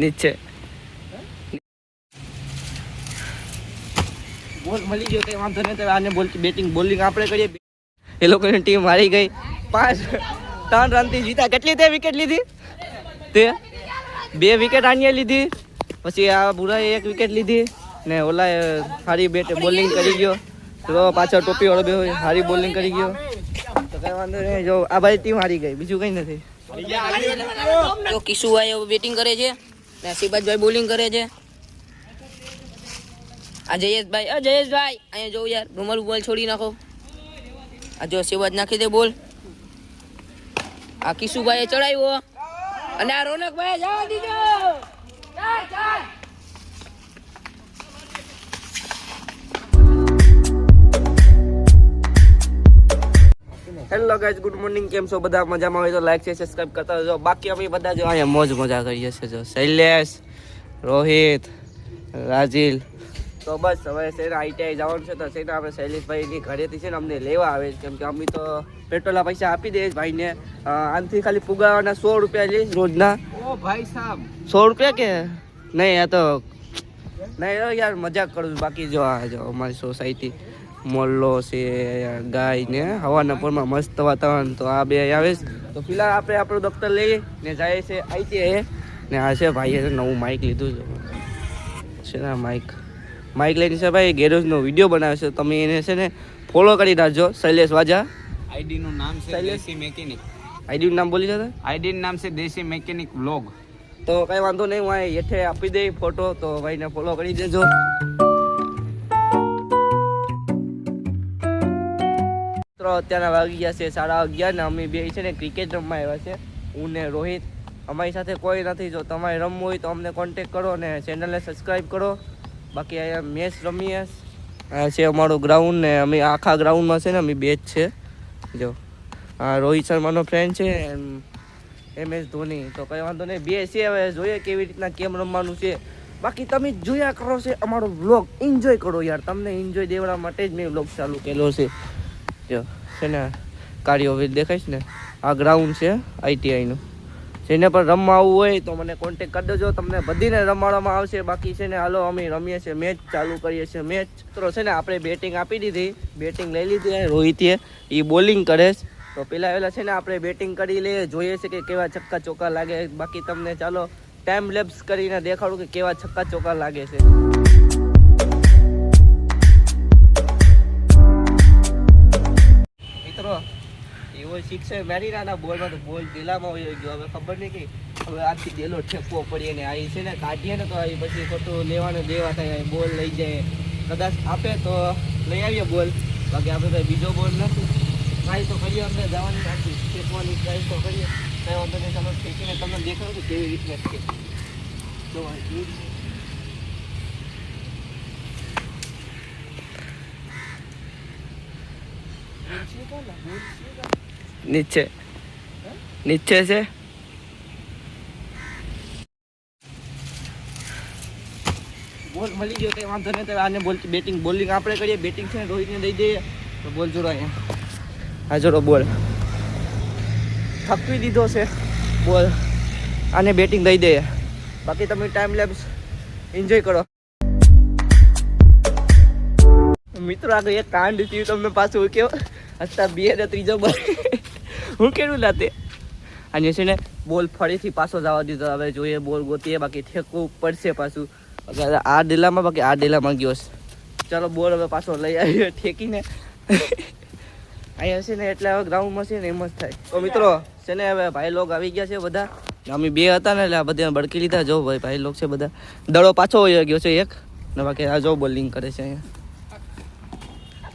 નીચે બોલ મળી ગયો કઈ વાંધો નહીં. આને બોલ બેટિંગ બોલિંગ આપણે કરીએ. એ લોકોની ટીમ હારી ગઈ. 3 રનથી જીતા. કેટલી તે વિકેટ લીધી? તે 2 વિકેટ આણીએ લીધી. પછી આ બુરાએ 1 વિકેટ લીધી ને ઓલા સારી બોલિંગ કરી ગયો. તો પાછળ ટોપી વાળો બે સારી બોલિંગ કરી ગયો. તો કઈ વાંધો નહીં. જો આ ભાઈ ટીમ હારી ગઈ, બીજું કઈ નથી. તો કિશુભાઈ બેટિંગ કરે છે ને સિબાજભાઈ બોલિંગ કરે છે. આ જયેશભાઈ અહીંયા જોઉં યાર, રૂમાલ બોલ છોડી નાખો. આ જો સિબાજ નાખી દે બોલ. આ કિશુભાઈએ ચડાવ્યો અને આ રોનકભાઈ જવા દીધો. Hello guys, good morning. કેમ છો બધા? મજામાં હોય તો લાઈક છે, સબસ્ક્રાઇબ કરતા રહેજો. બાકી અમે બધા જો અહીંયા મોજ મજા કરીએ છીએ. જો શૈલેષ, રોહિત, રાજીલ. તો બસ હવે છે ને આઈટીઆઈ જવાનું છે. તો છે ને આપણે શૈલેષભાઈની ઘરેથી છે ને અમને લેવા આવે છે. કેમ કે અમે તો પેટ્રોલના પૈસા આપી દઈએ ભાઈને. આનાથી ખાલી પુગાવાના 100 રૂપિયા લે રોજના. ઓ ભાઈ સાહેબ 100 રૂપિયા કે નહીં? આ તો નહીં યાર, મજાક કરું છું. બાકી જો આ જો અમારી સોસાયટી મોલ્લો છે, ગાય ને હવાના પોરમાં મસ્ત વાતાવરણ. તો આ બે આવે છે. તો ફિલહાલ આપણે આપણું દફતર લઈએ ને જાય છે આઈટીઆઈ. ને આ છે ભાઈએ નવું માઇક લીધું છે ને. માઇક લઈને છે ભાઈ ગેરેજનો વિડીયો બનાવે છે. તમે એને છે ને ફોલો કરી રાખજો. શૈલેષ વાજા. આઈડી નું નામ છે દેશી મેકેનિક. આઈડી નું નામ બોલી જતા? આઈડી નું નામ છે દેશી મેકેનિક વ્લોગ. તો કઈ વાંધો નહીં, હું હેઠે આપી દઈ ફોટો. તો ભાઈને ફોલો કરી દેજો. અત્યારના વાગી ગયા છે 11:30 ને અમે બે છે ને ક્રિકેટ રમવા આવ્યા છે. હું ને રોહિત. અમારી સાથે કોઈ નથી. જો તમારે રમવું હોય તો અમને કોન્ટેક કરો ને ચેનલને સબસ્ક્રાઈબ કરો. બાકી અહીંયા મેચ રમીએ. આ છે અમારું ગ્રાઉન્ડ ને અમે આખા ગ્રાઉન્ડમાં છે ને અમે બે જ છે. જો આ રોહિત શર્માનો ફ્રેન્ડ છે, MS ધોની. તો કંઈ વાંધો નહીં, બે છે. હવે જોઈએ કેવી રીતના કેમ રમવાનું છે. બાકી તમે જોયા કરો છે અમારો વ્લોગ, એન્જોય કરો યાર. તમને એન્જોય દેવા માટે જ મેં વ્લોગ ચાલુ કર્યો છે. જો છે ને કાર્યો દેખાઈશ ને, આ ગ્રાઉન્ડ છે આઈટીઆઈનું. જેને પણ રમવા આવવું હોય તો મને કોન્ટેક કરી દેજો. તમને બધીને રમાડવામાં આવશે. બાકી છે ને હાલો અમે રમીએ છીએ, મેચ ચાલુ કરીએ છીએ. મેચ તો છે ને આપણે બેટિંગ આપી દીધી, બેટિંગ લઈ લીધી. રોહિતે એ બોલિંગ કરે છે. તો પહેલાં છે ને આપણે બેટિંગ કરી લઈએ, જોઈએ છે કે કેવા છક્કા ચોક્કા લાગે. બાકી તમને ચાલો ટાઈમ લેપ્સ કરીને દેખાડું કે કેવા છક્કા ચોક્કા લાગે છે. એવો શિક્ષક મારી નાના બોલમાં તો બોલ ડેલામાં હોય ગયો. હવે ખબર નહીં કે હવે આથી ડેલો ઠેકવો પડીએ ને આવી છે ને કાઢીએ ને તો આવી પછી ખોટું લેવાનું દેવા થાય. બોલ લઈ જાય, કદાચ આપે તો લઈ આવીએ બોલ. બાકી આપણે કંઈ બીજો બોલ નથી. ટ્રાય તો કરીએ, અમને જવાની આખી ફેંકવાની ટ્રાય તો કરીએ. કંઈ વાંધો નહીં, તમે ફેંકીને તમને દેખાડું કે કેવી રીતના છે. નીચે છે. બોલ મળી ગયો કઈ વાંધો નહીં. આને બોલ બેટિંગ બોલિંગ આપણે કરીએ. બેટિંગ છે ને રોહિતને દઈ દઈએ. તો બોલ જોડો અહીંયા. હા જોડો બોલ. થકવી દીધો છે બોલ. આને બેટિંગ દઈ દઈએ. બાકી તમે ટાઈમ લેપ્સ એન્જોય કરો. મિત્રો આગળ એક કાંડ થયું તમને પાછું કેવો હસતા 2 ને 3 બોલ હું કેવું લાતે. અને છે ને બોલ ફરીથી પાછો જવા દીધો. હવે જોઈએ બોલ ગોતીએ. બાકી ઠેકવું પડશે પાછું. આ ડેલામાં બાકી આ ડેલામાં ગયો છે. ચાલો બોલ હવે પાછો લઈ આવ્યો ઠેકીને. અહીંયા છે ને એટલે હવે ગ્રાઉન્ડમાં છે ને એમ જ થાય. તો મિત્રો છે ને હવે ભાઈ લોક આવી ગયા છે બધા. અમે 2 હતા ને એટલે આ બધા બળકી લીધા. જો ભાઈ લોક છે બધા. દડો પાછો વહી ગયો છે એક ને. બાકી આ જો બોલિંગ કરે છે અહીંયા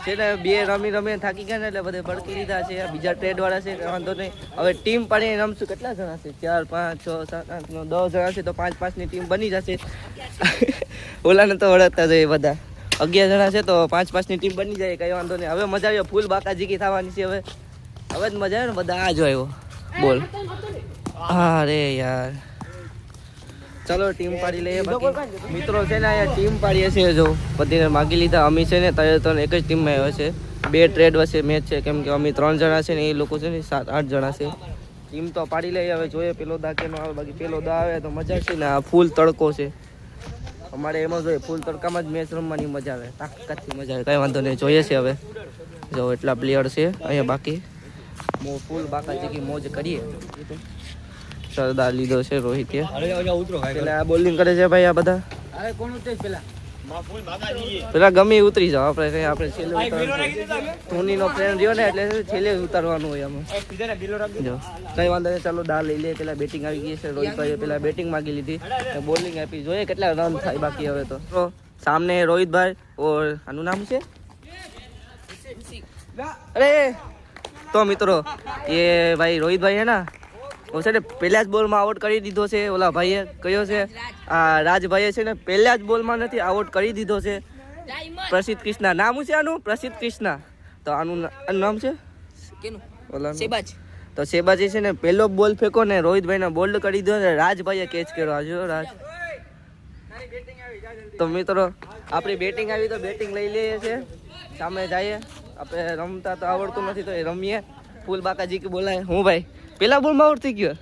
છે ને. 2 રમી થાકી ગયા ને એટલે બધે બળકી લીધા છે. બીજા ટ્રેડ વાળા છે, વાંધો નહીં. હવે ટીમ પાડીને રમશું. કેટલા જણા છે? 4, 5, 6, 7, 8, 9, 10 જણા છે. તો 5-5 ની ટીમ બની જશે. ઓલાને તો વળગતા જાય બધા. 11 જણા છે તો 5-5 ની ટીમ બની જાય. કઈ વાંધો નહીં. હવે મજા આવ્યો. ફૂલ બાકાજીકી થવાની છે હવે. હવે જ મજા આવે ને. બધા આ જો આવ્યો બોલ. અરે યાર ચાલો ટીમ પાડી લઈએ. બાકી મિત્રો છે ને અહીંયા ટીમ પાડીએ છીએ. જો બધીને માગી લીધા. અમે છે ને 3 એક જ ટીમમાં આવ્યા છે. 2 ટ્રેડ વચ્ચે મેચ છે. કેમ કે અમે 3 જણા છે ને એ લોકો છે ને 7-8 જણા છે. ટીમ તો પાડી લઈએ, હવે જોઈએ પેલો દા કેનો આવે. બાકી પેલો દા આવે તો મજા છે ને. આ ફૂલ તડકો છે અમારે, એમાં જોઈએ ફૂલ તડકામાં જ મેચ રમવાની મજા આવે, તાકાતથી મજા આવે. કાંઈ વાંધો નહીં, જોઈએ છે હવે. જો એટલા પ્લેયર છે અહીંયા, બાકી ફૂલ બાકાજી મોજ કરીએ. સરદાર લીધો છે રોહિતે, પેલા બોલિંગ કરે છે ભાઈ. આ બધા પેલા ગમે ઉતરી જાવ, આપણે કઈ આપણે છેલ્લે ધોનીનો ફ્રેન્ડ રહ્યો ને એટલે છેલ્લે ઉતારવાનું હોય આમાં. જો કઈ વાંધો નહીં, ચાલો દા લઈ લે. પેલા બેટિંગ આવી ગઈ છે, રોહિતભાઈએ પેલા બેટિંગ માંગી લીધી, બોલિંગ આપી. જોઈએ કેટલા રન થાય બાકી હવે તો. સામને રોહિતભાઈ ઓર આનું નામ છે અરે તો મિત્રો એ ભાઈ રોહિતભાઈ હે ના, ઓ છે ને પહેલા જ બોલમાં આઉટ કરી દીધો છે. ઓલા ભાઈએ કયો છે આ રાજભાઈએ છે ને પહેલા જ બોલમાં નથી આઉટ કરી દીધો છે. પ્રસિદ્ધ કૃષ્ણા નામ છે આનું, પ્રસિદ્ધ કૃષ્ણા. તો આનું નામ છે ઓલા સેબાજ. તો સેબાજી છે ને પહેલો બોલ ફેંકો ને રોહિતભાઈને બોલ્ડ કરી દીધો ને રાજભાઈએ કેચ કર્યો. આજો રાજ. તો મિત્રો આપણી બેટિંગ આવી તો બેટિંગ લઈ લઈએ છે, સામે જઈએ. આપણે રમતા તો આવડતું નથી તો એ રમીએ. ફૂલ બાકાજી કે બોલાય. હું ભાઈ પેલા બોલમાં આઉટ થઈ ગયો.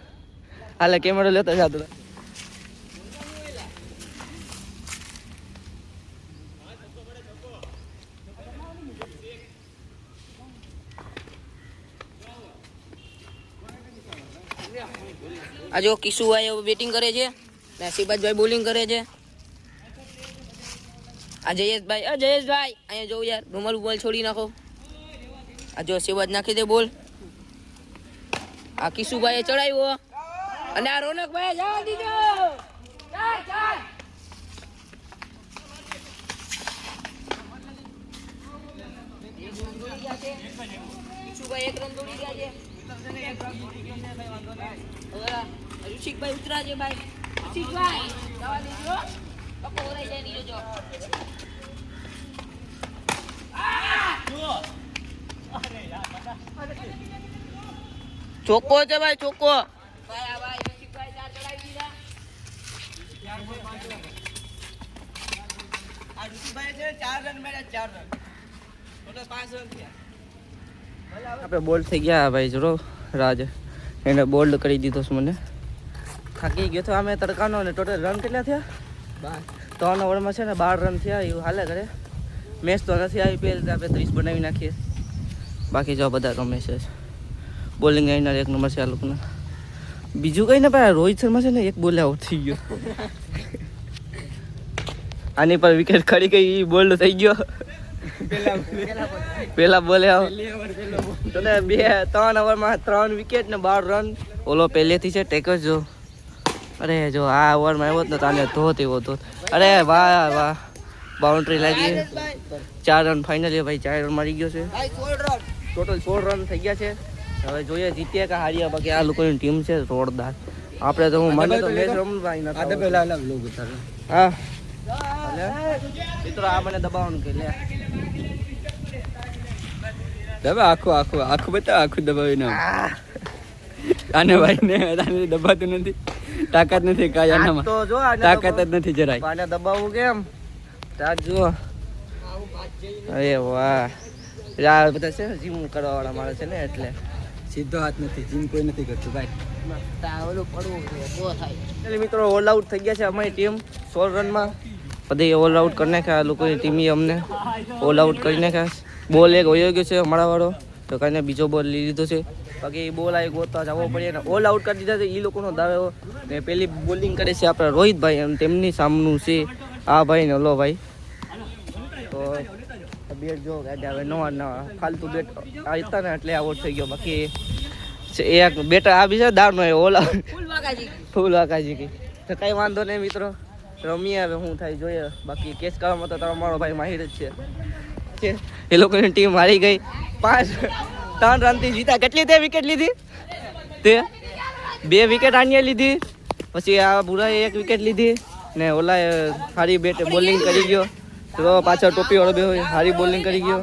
હાલે કેમેરો લેતો જાતો. આ જો કિશુભાઈ બેટિંગ કરે છે ને સિબાજભાઈ બોલિંગ કરે છે. આ જયેશભાઈ, અહીંયા જોઉં યાર, રૂમાલ બોલ છોડી નાખો. આ જો સિબાજ નાખી દે બોલ. આ કિશુભાઈએ ચડાવ્યો અને આ રોનકભાઈએ જવા દીધો. ચાલ ચાલ. કિશુભાઈ 1 રન દોડી ગયા છે. ઋષિકભાઈ ઉતરા છે ભાઈ. ઋષિકભાઈ જવા દેજો, પપ્પો ઓરાઈ જાય નહીં જો. ચોખ્ખો છે ભાઈ, ચોખ્ખો. ભાઈ આ ભાઈ ઋષિકભાઈ 4 ચડાવી દીધા. આ ઋષિભાઈ છે 4 રન મેળ્યા, 4 રન ટોટલ 5 રન થયા. આપણે બોલ્ડ થઈ ગયા ભાઈ. જો રાજ એને બોલ્ડ કરી દીધો છે. મને થાકી ગયો તો અમે તડકાનો. ને ટોટલ રન કેટલા થયા? 3 ઓવરમાં છે ને 12 રન થયા. એવું હાલે કરે. મેચ તો નથી આવી, પહેલાં આપણે 30 બનાવી નાખીએ. બાકી જો બધા રમે છે. બોલિંગ આવીને 1 નંબર છે આ લોકોને. બીજું કંઈ ને ભાઈ, રોહિત શર્મા છે ને 1 બોલે આઉટ થઈ ગયો. આની પર વિકેટ ખડી ગઈ, બોલ્ડ થઈ ગયો. પેલા બોલે તો ને 3 ઓવરમાં 3 વિકેટ ને 12 રન. ઓલો પહેલેથી છે ટેકર. જો અરે જો આ ઓવરમાં આવ્યો ને તાને ધોત એવો ધોત. અરે વાહ વાહ, બાઉન્ડ્રી લાગી. 4 રન ફાઇનલી ભાઈ, 4 રન મારી ગયો છે. ટોટલ 16 રન થઈ ગયા છે. હવે જોઈએ જીતીએ કે હારીએ. બાકી આ લોકોની ટીમ છે જોરદાર. આપણે તો હું મને તો મેચ રમવા નથી. હા મિત્રો આ મને દબાવવાનું કે લે દબા આખું બતા, આખું દબાવી ના. આને ભાઈ ને આને દબાતું નથી, તાકાત નથી કાંઈ આનામાં. તો જો તાકાત જ નથી જરાય. આને દબાવવું કેમ? તાક જો. અરે વાહ, આ બધા છે ને જીમ કરવા વાળા માણસ છે ને એટલે સીધો હાથ નથી, જીમ કોઈ નથી કરતું ભાઈ. ઓલું પડવું તો થાય. મિત્રો ઓલ આઉટ થઈ ગયા છે અમારી ટીમ 16 રનમાં. બધી ઓલ આઉટ કરી નાખ્યા. આ લોકોની ટીમે અમને ઓલ આઉટ કરી નાખ્યા. બોલ એક વયો ગયો છે અમારા વાળો, તો કાંઈ બીજો બોલ લઈ લીધો છે. બાકી બોલ આવી ગોતવા જવો પડે ને ઓલ આઉટ કરી દીધા છે. એ લોકોનો દાવો ને પેલી બોલિંગ કરે છે આપણા રોહિતભાઈ, એમ તેમની સામનું છે આ ભાઈ ને ઓલો ભાઈ. તો બેટ જો હવે નવા ફાલતુ બેટ આવતા ને એટલે આઉટ થઈ ગયો. બાકી એક બેટ આ બી છે દાડનો ઓલ ફૂલ વાકાજી કી. તો કંઈ વાંધો નહીં મિત્રો, રમીએ હવે શું થાય જોઈએ. બાકી કેચ કરવામાં તો તમારો ભાઈ માહિર જ છે. એ લોકોની ટીમ હારી ગઈ. 3 રનથી જીતા. કેટલી તે વિકેટ લીધી? તે 2 વિકેટ આની લીધી. પછી આ બુરાએ 1 વિકેટ લીધી ને ઓલા હારી બેટ બોલિંગ કરી ગયો. તો પાછળ ટોપી વાળો બે હારી બોલિંગ કરી ગયો.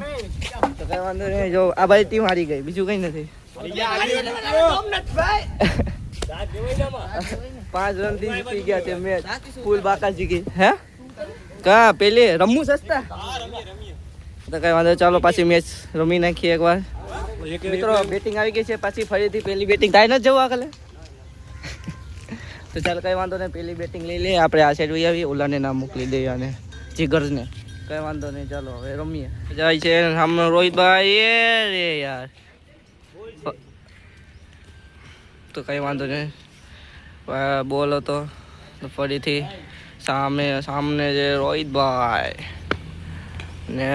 તો કઈ વાંધો નહીં, જો આ ભાઈ ટીમ હારી ગઈ, બીજું કઈ નથી. 5 રનથી જીતી ગયા છે મેચ. ફૂલ બાકાજી ગઈ. હે કા પેલી રમવું સસ્તા તો કઈ વાંધો. ચાલો પાછી મેચ રમી નાખીએ એકવાર. મિત્રો બેટિંગ આવી ગઈ છે, પાછી ફરીથી પેલી બેટિંગ થાય ન જવું આગળ. તો ચાલ કઈ વાંધો નહીં, પેલી બેટિંગ લઈ લઈએ આપણે. આ સાઈડ આવી ઓલાને નામ મોકલી દઈએ અને જીગર્સને. કઈ વાંધો નહીં, ચાલો હવે રમીએ. જાય છે સામે રોહિતભાઈ. એ રે યાર, તો કઈ વાંધો નહીં. બોલ હતો તો ફરીથી સામને જે રોહિતભાઈ ને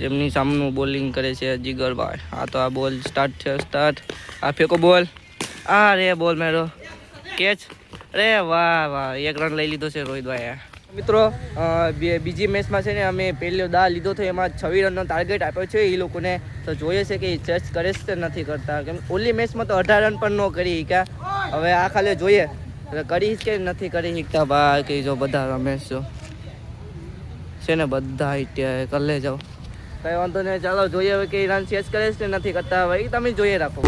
જેમની સામનું બોલિંગ કરે છે જીગરભાઈ. આ તો આ બોલ સ્ટાર્ટ છે, સ્ટાર્ટ. આ ફેંકો બોલ. આ રે બોલ મેરો કેચ. અરે વાહ વાહ, 1 રન લઈ લીધો છે રોહિતભાઈ. મિત્રો બીજી મેચમાં છે ને અમે પહેલો દા લીધો હતો, એમાં 26 રનનો ટાર્ગેટ આપ્યો છે એ લોકોને. તો જોઈએ છે કે એ ચેસ કરે છે કે નથી કરતા, કેમ ઓલી મેચમાં તો 18 રન પણ ન કરી શક્યા. હવે આ ખાલી જોઈએ કરી કે નથી કરી શકતા. બાકી જો બધા રમેશ જો છે ને બધા કરી લે જાઓ, કઈ વાંધો નહીં. ચાલો જોઈએ હવે કે રન ચેસ કરે છે કે નથી કરતા. હવે તમે જોઈએ રાખો.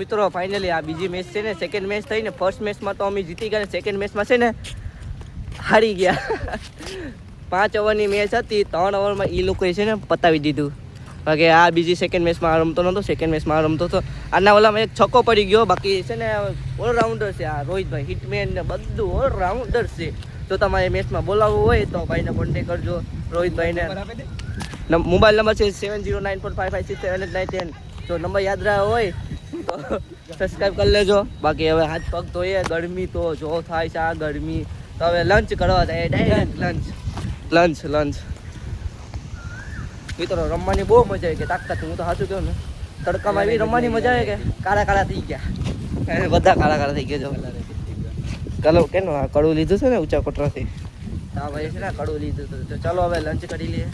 મિત્રો ફાઇનલી આ બીજી મેચ છે ને, સેકન્ડ મેચ થઈ ને. ફર્સ્ટ મેચમાં તો અમે જીતી ગયા, સેકન્ડ મેચમાં છે ને હારી ગયા. 5 ઓવરની મેચ હતી, 3 ઓવરમાં એ લોકોએ છે ને પતાવી દીધું. બાકી આ બીજી સેકન્ડ મેચમાં રમતો નહોતો, સેકન્ડ મેચમાં રમતો હતો. આના ઓલામાં એક છક્કો પડી ગયો. બાકી છે ને ઓલરાઉન્ડર છે આ રોહિતભાઈ, હિટમેન ને બધું ઓલરાઉન્ડર છે. જો તમારે મેચમાં બોલાવવું હોય તો ભાઈને કોન્ટેક કરજો રોહિતભાઈને. મોબાઈલ નંબર છે 709455678910. જો નંબર યાદ રહ્યો હોય તો સબસ્ક્રાઈબ કરી લેજો. બાકી હવે હાથ પગ ધોઈએ, ગરમી તો જો થાય છે આ ગરમી. તો હવે લંચ કરવા જાય, ડાયરેક્ટ લંચ. મિત્રો રમવાની બહુ મજા આવી કે તાકતા. હું તો સાચું કહું ને, તડકામાં એવી રમવાની મજા આવે કે કાળા થઈ ગયા, બધા કાળા થઈ ગયા. જો કલો કેનો આ કડું લીધું છે ને ઊંચા કોટરાથી. હા ભાઈ છે ને કડું લીધું. તો ચાલો હવે લંચ કરી લઈએ.